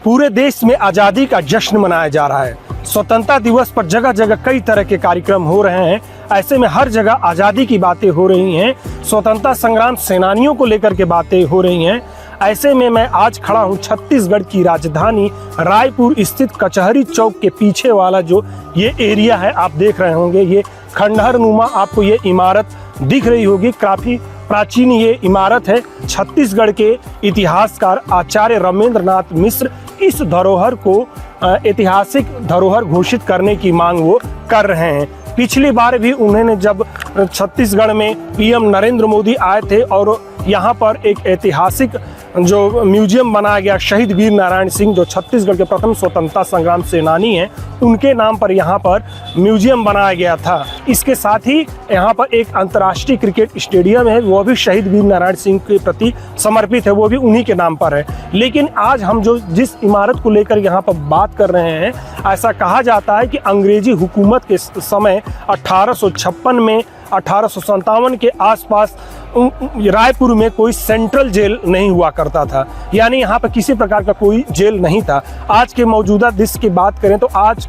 पूरे देश में आज़ादी का जश्न मनाया जा रहा है। स्वतंत्रता दिवस पर जगह जगह कई तरह के कार्यक्रम हो रहे हैं। ऐसे में हर जगह आज़ादी की बातें हो रही हैं, स्वतंत्रता संग्राम सेनानियों को लेकर के बातें हो रही हैं। ऐसे में मैं आज खड़ा हूँ छत्तीसगढ़ की राजधानी रायपुर स्थित कचहरी चौक के पीछे वाला जो ये एरिया है, आप देख रहे होंगे, ये खंडहर नुमा आपको ये इमारत दिख रही होगी। काफ़ी प्राचीन ये इमारत है। छत्तीसगढ़ के इतिहासकार आचार्य रमेंद्रनाथ मिश्र इस धरोहर को ऐतिहासिक धरोहर घोषित करने की मांग वो कर रहे हैं। पिछली बार भी उन्होंने जब छत्तीसगढ़ में पीएम नरेंद्र मोदी आए थे और यहाँ पर एक ऐतिहासिक जो म्यूजियम बनाया गया, शहीद वीर नारायण सिंह जो छत्तीसगढ़ के प्रथम स्वतंत्रता संग्राम सेनानी हैं, उनके नाम पर यहाँ पर म्यूजियम बनाया गया था। इसके साथ ही यहाँ पर एक अंतर्राष्ट्रीय क्रिकेट स्टेडियम है, वो भी शहीद वीर नारायण सिंह के प्रति समर्पित है, वो भी उन्हीं के नाम पर है। लेकिन आज हम जो जिस इमारत को लेकर यहाँ पर बात कर रहे हैं, ऐसा कहा जाता है कि अंग्रेजी हुकूमत के समय 1856 में 1857 के आसपास रायपुर में कोई सेंट्रल जेल नहीं हुआ करता था, यानी यहाँ पर किसी प्रकार का कोई जेल नहीं था। आज के मौजूदा दृश्य की बात करें तो आज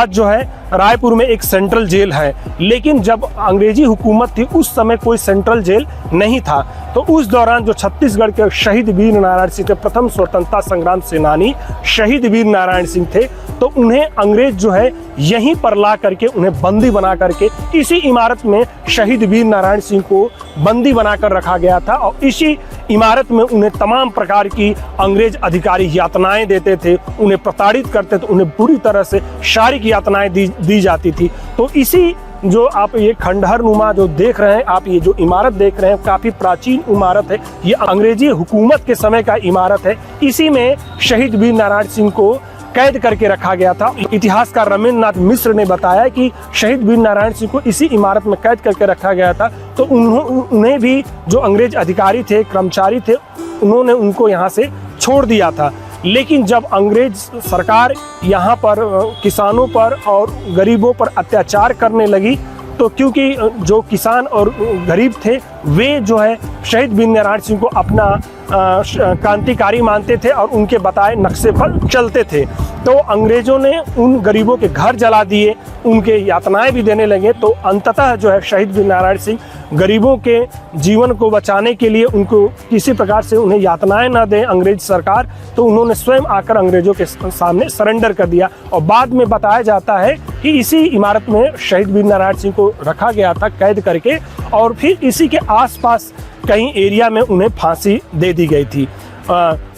जो है रायपुर में एक सेंट्रल जेल है, लेकिन जब अंग्रेजी हुकूमत थी उस समय कोई सेंट्रल जेल नहीं था। तो उस दौरान जो छत्तीसगढ़ के शहीद वीर नारायण सिंह थे, प्रथम स्वतंत्रता संग्राम सेनानी शहीद वीर नारायण सिंह थे, तो उन्हें अंग्रेज जो है यहीं पर ला करके उन्हें बंदी बना करके इसी इमारत में शहीद वीर नारायण सिंह को बंदी बनाकर रखा गया था। और इसी इमारत में उन्हें तमाम प्रकार की अंग्रेज अधिकारी यातनाएं देते थे, उन्हें प्रताड़ित करते थे, उन्हें बुरी तरह से शारीरिक यातनाएं दी जाती थी। तो इसी जो आप ये खंडहर नुमा जो देख रहे हैं, आप ये जो इमारत देख रहे हैं, काफ़ी प्राचीन इमारत है। ये अंग्रेजी हुकूमत के समय का इमारत है। इसी में शहीद वीर नारायण सिंह को कैद करके रखा गया था। इतिहासकार रमेंद्रनाथ मिश्र ने बताया कि शहीद वीर नारायण सिंह को इसी इमारत में कैद करके रखा गया था। तो उन्हें भी जो अंग्रेज अधिकारी थे, कर्मचारी थे, उन्होंने उनको यहाँ से छोड़ दिया था। लेकिन जब अंग्रेज सरकार यहाँ पर किसानों पर और गरीबों पर अत्याचार करने लगी, तो क्योंकि जो किसान और गरीब थे वे जो है शहीद वीर नारायण सिंह को अपना क्रांतिकारी मानते थे और उनके बताए नक्शे पर चलते थे, तो अंग्रेजों ने उन गरीबों के घर जला दिए, उनके यातनाएं भी देने लगे। तो अंततः जो है शहीद वीर नारायण सिंह गरीबों के जीवन को बचाने के लिए उनको किसी प्रकार से उन्हें यातनाएं न दें अंग्रेज सरकार, तो उन्होंने स्वयं आकर अंग्रेजों के सामने सरेंडर कर दिया। और बाद में बताया जाता है कि इसी इमारत में शहीद वीर नारायण सिंह को रखा गया था कैद करके, और फिर इसी के आसपास कहीं एरिया में उन्हें फांसी दे दी गई थी।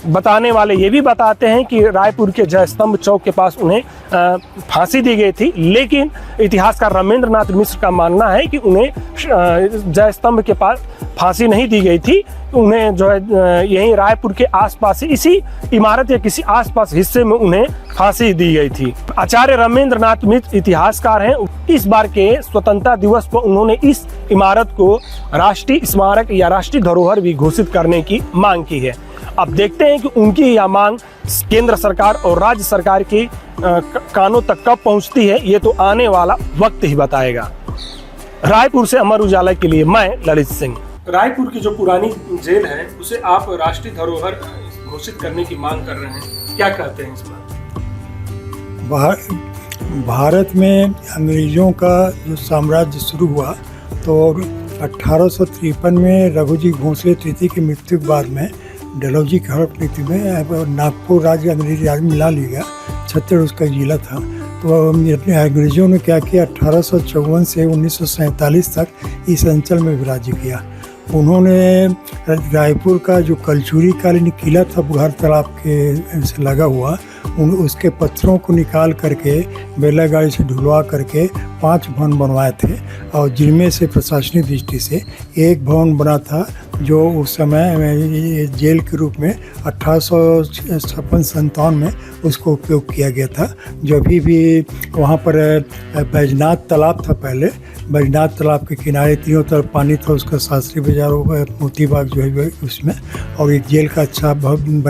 बताने वाले ये भी बताते हैं कि रायपुर के जय स्तंभ चौक के पास उन्हें फांसी दी गई थी, लेकिन इतिहासकार रमेंद्रनाथ मिश्र का मानना है कि उन्हें जय स्तंभ के पास फांसी नहीं दी गई थी, उन्हें जो है यहीं रायपुर के आसपास इसी इमारत या किसी आसपास हिस्से में उन्हें फांसी दी गई थी। आचार्य रमेंद्रनाथ मिश्र इतिहासकार हैं। इस बार के स्वतंत्रता दिवस पर उन्होंने इस इमारत को राष्ट्रीय स्मारक या राष्ट्रीय धरोहर भी घोषित करने की मांग की है। अब देखते हैं कि उनकी यह मांग केंद्र सरकार और राज्य सरकार के कानों तक कब पहुंचती है, ये तो आने वाला वक्त ही बताएगा। रायपुर से अमर उजाला के लिए मैं ललित सिंह। रायपुर की जो पुरानी जेल है उसे आप राष्ट्रीय धरोहर घोषित करने की मांग कर रहे हैं, क्या कहते हैं इस पर? भारत में अंग्रेजों का जो साम्राज्य शुरू हुआ तो 1853 में रघुजी भोसले तृतीय की मृत्यु के बाद में डलहौजी की हड़प नीति में नागपुर राज्य अंग्रेजी राज्य मिला लिया गया। छत्तीसगढ़ उसका जिला था। तो अपने अंग्रेजों ने क्या किया, 1854 से 1947 तक इस अंचल में राज्य किया। उन्होंने रायपुर का जो कलचुरी कालीन किला था बुढ़ार तालाब के से लगा हुआ, उसके पत्थरों को निकाल करके बैलगाड़ी से ढुलवा करके 5 भवन बनवाए थे, और जिनमें से प्रशासनिक दृष्टि से एक भवन बना था जो उस समय जेल के रूप में 1856-57 में उसको उपयोग किया गया था। जो अभी भी वहाँ पर बैजनाथ तालाब था, पहले बैजनाथ तालाब के किनारे तीनों तरफ पानी था, उसका शास्त्री बाजार मोती बाग जो है उसमें, और एक जेल का अच्छा भवन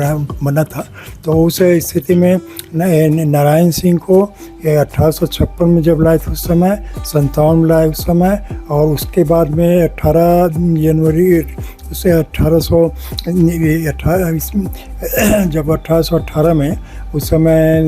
बना था। तो उस स्थिति में नारायण सिंह को 1856 में जब लाए थे उस समय, 57 में लाए उस समय, और उसके बाद में 18 जनवरी उसे 1818 में उस समय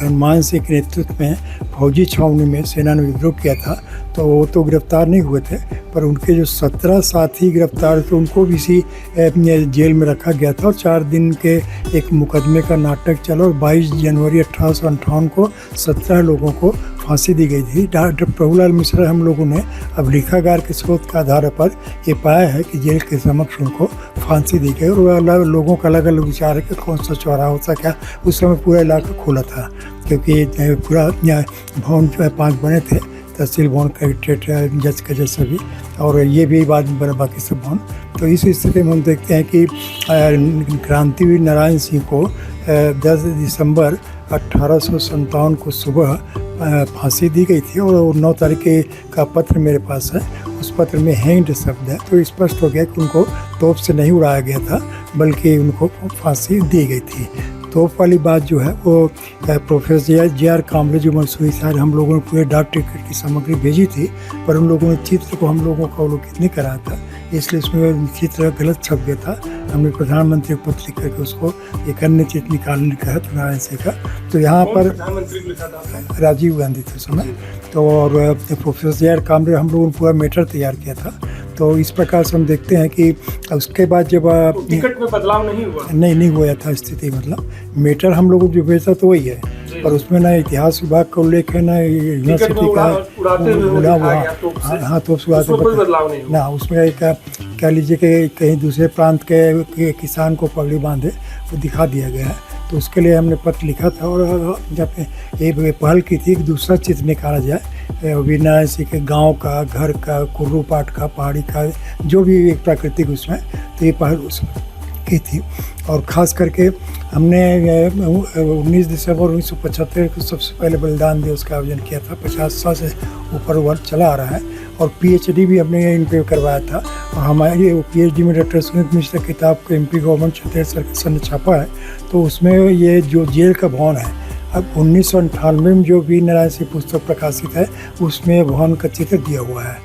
हनुमान सिंह के नेतृत्व में फौजी छावनी में सेना ने विद्रोह किया था, तो वो तो गिरफ्तार नहीं हुए थे, पर उनके जो 17 साथी गिरफ्तार थे उनको भी इसी जेल में रखा गया था। और 4 दिन के एक मुकदमे का नाटक चला और 22 जनवरी 1858 को 17 लोगों को फांसी दी गई थी। डॉक्टर प्रभुलाल मिश्रा हम लोगों ने अभिलेखागार के स्रोत के आधार पर ये पाया है कि जेल के समक्ष उनको फांसी दी गई। और लोगों का अलग अलग विचार है कि कौन सा चौराहा होता क्या। उस समय पूरा इलाका खुला था, क्योंकि पूरा भवन जो है 5 बने थे, तहसील भवन, कलेक्ट्रेट, जज का जज सभी, और ये भी बाद में बना बाकी सब भवन। तो इस स्थिति में हम देखते हैं कि क्रांतिवीर नारायण सिंह को 10 दिसंबर 1857 को सुबह फांसी दी गई थी। और 9 तारीख का पत्र मेरे पास है, उस पत्र में हैंग्ड शब्द है, तो स्पष्ट हो गया कि उनको तोप से नहीं उड़ाया गया था, बल्कि उनको फांसी दी गई थी। तोप वाली बात जो है वो प्रोफेसर JR कामरे जो मंसूरी साहब हम लोगों ने पूरे डाक टिकट की सामग्री भेजी थी, पर उन लोगों ने चित्र को हम लोगों का अवलोकित नहीं कराया था, इसलिए उसमें चित्र गलत छप गया था। हमने प्रधानमंत्री को पत्र लिख करके उसको एक अन्य चित्र निकालने का है नारायण सिंह का। तो यहाँ पर प्रधानमंत्री को लिखा था राजीव गांधी थे समय, तो और प्रोफेसर JR कामरे हम लोगों ने पूरा मैटर तैयार किया था। तो इस प्रकार से हम देखते हैं कि उसके बाद जब टिकट में बदलाव नहीं हुआ, नहीं हुआ था स्थिति, मतलब मैटर हम लोगों को जो भेजा तो वही है, पर उसमें ना इतिहास विभाग का उल्लेख है, ना यूनिवर्सिटी का हाँ तो ना उसमें एक कह लीजिए कि कहीं दूसरे प्रांत के किसान को पगड़ी बांधे वो दिखा दिया गया है। तो उसके लिए हमने पत्र लिखा था और जब ये पहल की थी कि दूसरा चित्र निकाला जाए वीर नारायण सिंह के गाँव का, घर का, कुर्रू पाट का, पहाड़ी का, जो भी एक प्राकृतिक उसमें, तो ये पहल उसमें की थी। और ख़ास करके हमने 19 दिसंबर 1975 को सबसे पहले बलिदान दिवस का आयोजन किया था। 50 साल से ऊपर वर्ष चला आ रहा है और PhD भी हमने इन पर करवाया था। और हमारी PhD में डॉक्टर सुनीत मिश्रा किताब को MP गवर्नमेंट छत्तीसगढ़ ने छापा है, तो उसमें ये जो जेल का भवन है, अब 1998 में जो वीर नारायण सिंह पुस्तक प्रकाशित है उसमें भवन का चित्र दिया हुआ है।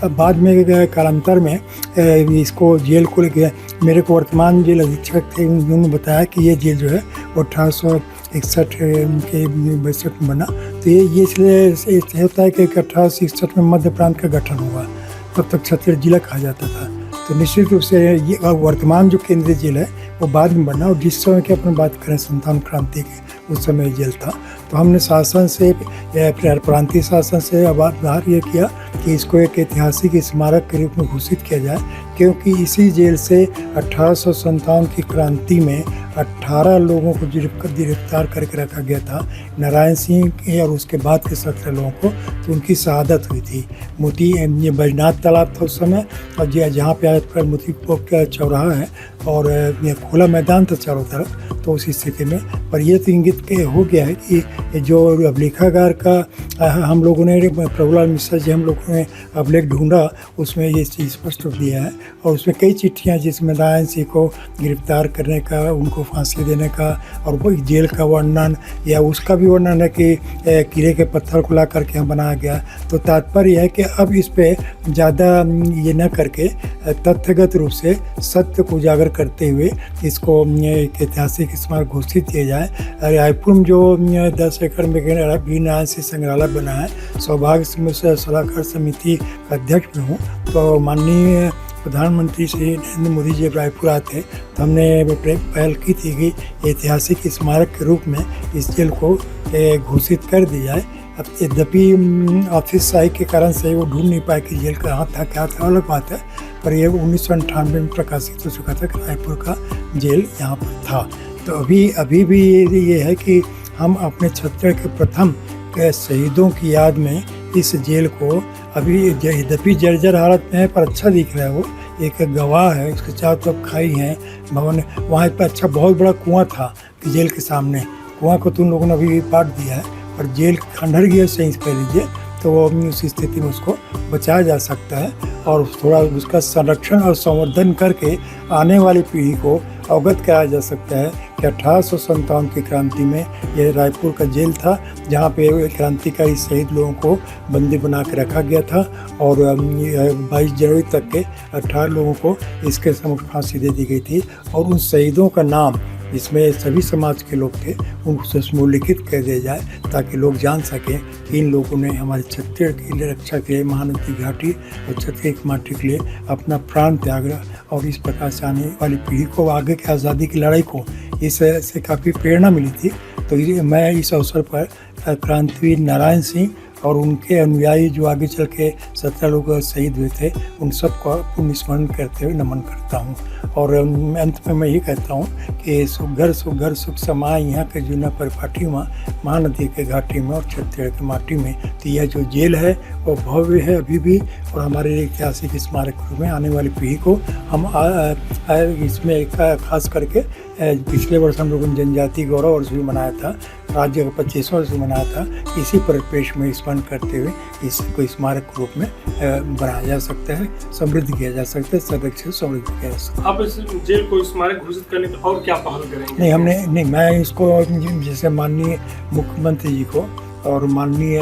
अब बाद में कालांतर में इसको जेल को लेकर मेरे को वर्तमान जेल अधीक्षक थे, उन्होंने बताया कि ये जेल जो है वो 1861 के 62 में बना। तो ये इसलिए होता है कि 1861 में मध्य प्रांत का गठन हुआ, तब तक छत्तीसगढ़ जिला कहा जाता था। तो निश्चित रूप से ये वर्तमान जो केंद्रीय जेल है वो बाद में बना। और जिस समय की अपन बात करें संतान क्रांति की, उस समय जेल था। तो हमने शासन से, प्रांतीय शासन से आभार ये किया कि इसको एक ऐतिहासिक स्मारक के रूप में घोषित किया जाए, क्योंकि इसी जेल से 1857 की क्रांति में 18 लोगों को गिरफ्तार करके रखा गया था, नारायण सिंह के और उसके बाद के 17 लोगों को। तो उनकी शहादत हुई थी। मोती ये बैजनाथ तालाब था उस समय, और जहाँ पे आज मोती पोप का चौराहा है और ये खुला मैदान था चारों तरफ। तो उस स्थिति में पर यह तो इंगित के हो गया है कि जो अभिलेखागार का हम लोगों ने, प्रभुलाल मिश्रा जी हम लोगों ने अभिलेख ढूंढा, उसमें ये चीज़ स्पष्ट दिया है। और उसमें कई चिट्ठियाँ जिसमें नारायण सिंह को गिरफ्तार करने का, उनको फांसी देने का और वो जेल का वर्णन, या उसका भी वर्णन है कि कीड़े के पत्थर को ला करके यहाँ बनाया गया। तो तात्पर्य है कि अब इस पर ज़्यादा ये न करके तथ्यगत रूप से सत्य को उजागर करते हुए इसको एक ऐतिहासिक स्मारक घोषित किया जाए। रायपुर में जो 10 एकड़ में वीर नारायण सिंह संग्रहालय बना है, सौभाग्य से सलाहकार समिति का अध्यक्ष में हूँ। तो माननीय प्रधानमंत्री श्री नरेंद्र मोदी जी रायपुर आए थे, तो हमने पहल की थी कि ऐतिहासिक स्मारक के रूप में इस जेल को घोषित कर दिया जाए। अब यद्यपि ऑफिस शाही के कारण से वो ढूंढ नहीं पाए कि जेल कहाँ था, क्या था, अलग बात है, पर यह 1998 में प्रकाशित हो चुका था कि रायपुर का जेल यहाँ पर था। तो अभी भी ये है कि हम अपने छत्तीसगढ़ के प्रथम के शहीदों की याद में इस जेल को अभी यद्यपि जर्जर हालत में है पर अच्छा दिख रहा है। वो एक गवाह है, उसके चारों तरफ खाई है, भवन, वहाँ पर अच्छा बहुत बड़ा कुआं था कि जेल के सामने। कुआं को तुम लोगों ने अभी पाट दिया है, और जेल खंडहर गया सही कह लीजिए, तो उस स्थिति में उसको बचाया जा सकता है और थोड़ा उसका संरक्षण और संवर्धन करके आने वाली पीढ़ी को अवगत कराया जा सकता है कि 1857 की क्रांति में यह रायपुर का जेल था, जहाँ पे क्रांतिकारी शहीद लोगों को बंदी बना के रखा गया था और 22 जनवरी तक के 18 लोगों को इसके सम्मुख फांसी दे दी गई थी। और उन शहीदों का नाम, जिसमें सभी समाज के लोग थे, उनको समूलिखित कर दिया जाए ताकि लोग जान सकें कि इन लोगों ने हमारे छत्तीसगढ़ की रक्षा के लिए, महानदी घाटी और छत्तीसगढ़ की माटी के लिए अपना प्राण त्यागा। और इस प्रकार से आने वाली पीढ़ी को, आगे की आज़ादी की लड़ाई को इससे काफ़ी प्रेरणा मिली थी। तो मैं इस अवसर पर क्रांतिवीर नारायण सिंह और उनके अनुयायी जो आगे चल के 17 लोग शहीद हुए थे, उन सबको पुण्य स्मरण करते हुए नमन करता हूँ। और अंत में मैं ये कहता हूँ कि सुघर सुख समाए यहाँ के जूना परिपाटी में, महानदी के घाटी में और छत्तीसगढ़ की माटी में। तो यह जो जेल है वो भव्य है अभी भी, और हमारे ऐतिहासिक स्मारक के रूप में आने वाली पीढ़ी को हम इसमें खास करके पिछले वर्ष हम लोगों ने जनजाति गौरव वर्ष भी मनाया था, राज्य का 25वां वर्ष भी मनाया था। इसी परिप्रेक्ष्य में स्मरण करते हुए इसको स्मारक के रूप में बनाया जा सकता है, समृद्ध किया जा सकता है, संरक्षित समृद्ध किया जा सकता है। आप इस जेल को स्मारक घोषित करने पर और क्या पहल करेंगे? नहीं, मैं इसको जैसे माननीय मुख्यमंत्री जी को और माननीय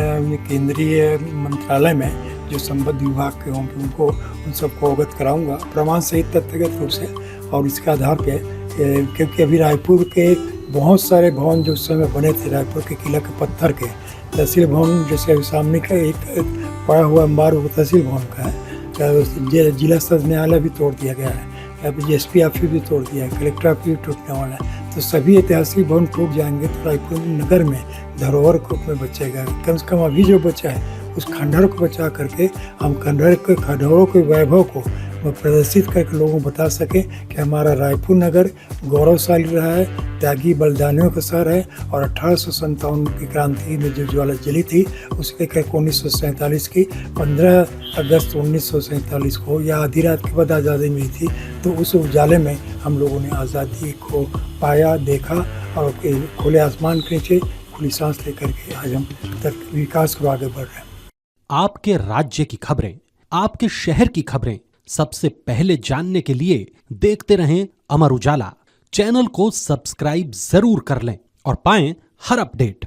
केंद्रीय मंत्रालय में जो संबद्ध विभाग के होंगे उनको, उन सबको अवगत कराऊंगा प्रमाण सहित तथ्यगत रूप से। और इसके आधार पे, क्योंकि अभी रायपुर के बहुत सारे भवन जो उस समय बने थे, रायपुर के किला के पत्थर के, तहसील भवन जैसे सामने का एक पड़ा हुआ अंबार वो तहसील भवन का है, जिला स्तर न्यायालय भी तोड़ दिया गया है, एसपी ऑफिस भी तोड़ दिया है, कलेक्टर ऑफिस भी टूटने वाला है। तो सभी ऐतिहासिक भवन टूट जाएंगे तो रायपुर नगर में धरोहर के रूप में बचेगा। कम से कम अभी जो बचा है उस खंडहर को बचा करके हम खंडहरों के वैभव को प्रदर्शित करके लोगों को बता सकें कि हमारा रायपुर नगर गौरवशाली रहा है, त्यागी बलिदानियों का शहर है। और 1857 की क्रांति में जो ज्वाला जली थी, उसके लेकर 1947 की 15 अगस्त 1947 को या आधी रात के बाद आज़ादी मिली थी। तो उस उजाले में हम लोगों ने आज़ादी को पाया, देखा और खुले आसमान के नीचे खुली सांस लेकर के आज हम तक विकास को आगे बढ़ रहे हैं। आपके राज्य की खबरें, आपके शहर की खबरें सबसे पहले जानने के लिए देखते रहें अमर उजाला। चैनल को सब्सक्राइब जरूर कर लें और पाएं हर अपडेट।